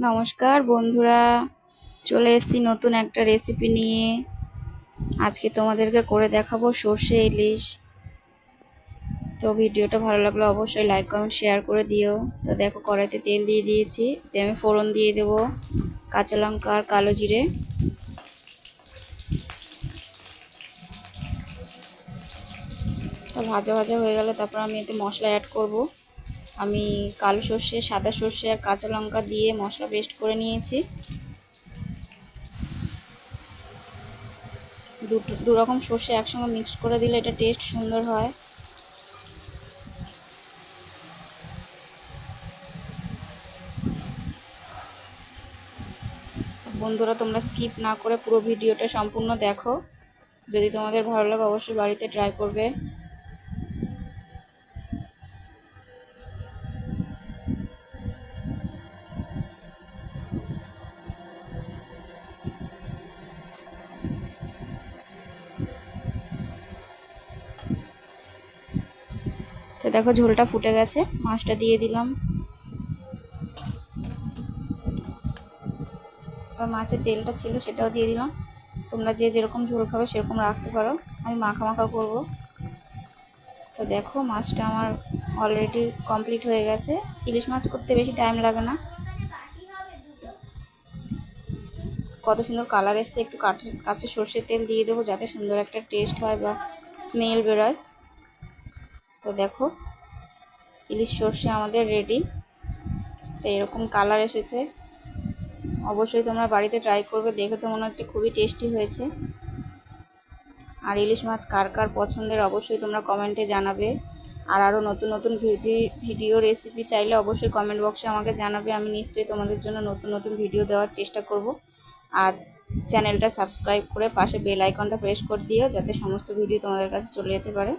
নমস্কার বন্ধুরা, চলে এসেছি নতুন একটা রেসিপি নিয়ে। আজকে তোমাদেরকে করে দেখাবো সর্ষে ইলিশ। তো ভিডিওটা ভালো লাগলে অবশ্যই লাইক কমেন্ট শেয়ার করে দিও। তো দেখো, কড়াইতে তেল দিয়ে দিয়েছি, আমি ফোড়ন দিয়ে দেবো কাঁচা লঙ্কা আর কালো জিরে। তো ভাজা ভাজা হয়ে গেলে তারপর আমি এতে মশলা অ্যাড করব। আমি কালো সর্ষে, সাদা সর্ষে আর কাঁচা লঙ্কা দিয়ে মশলা পেস্ট করে নিয়েছি। দু রকম সর্ষে একসঙ্গে মিক্সড করে দিলে এটা টেস্ট সুন্দর হয়। বন্ধুরা, তোমরা স্কিপ না করে পুরো ভিডিওটা সম্পূর্ণ দেখো। যদি তোমাদের ভালো লাগে অবশ্যই বাড়িতে ট্রাই করবে। তো দেখো, ঝোলটা ফুটে গেছে, মাছটা দিয়ে দিলাম। আর মাছের তেলটা ছিল সেটাও দিয়ে দিলাম। তোমরা যে যেরকম ঝোল খাবে সেরকম রাখতে পারো। আমি মাখা মাখা করব। তো দেখো, মাছটা আমার অলরেডি কমপ্লিট হয়ে গেছে। ইলিশ মাছ করতে বেশি টাইম লাগে না। কত সুন্দর কালার এসছে। একটু কাঁচা সর্ষের তেল দিয়ে দেবো যাতে সুন্দর একটা টেস্ট হয় বা স্মেল বেরোয়। তো দেখো, ইলিশ সর্ষে আমাদের রেডি। তো এরকম কালার এসেছে। অবশ্যই তোমরা বাড়িতে ট্রাই করবে। দেখে তো মনে হচ্ছে খুবই টেস্টি হয়েছে। আর ইলিশ মাছ কার কার পছন্দের অবশ্যই তোমরা কমেন্টে জানাবে। আর আরও নতুন নতুন ভিডিও রেসিপি চাইলে অবশ্যই কমেন্ট বক্সে আমাকে জানাবে। আমি নিশ্চয়ই তোমাদের জন্য নতুন নতুন ভিডিও দেওয়ার চেষ্টা করব। আর চ্যানেলটা সাবস্ক্রাইব করে পাশে বেল আইকনটা প্রেস করে দিও যাতে সমস্ত ভিডিও তোমাদের কাছে চলে যেতে পারে।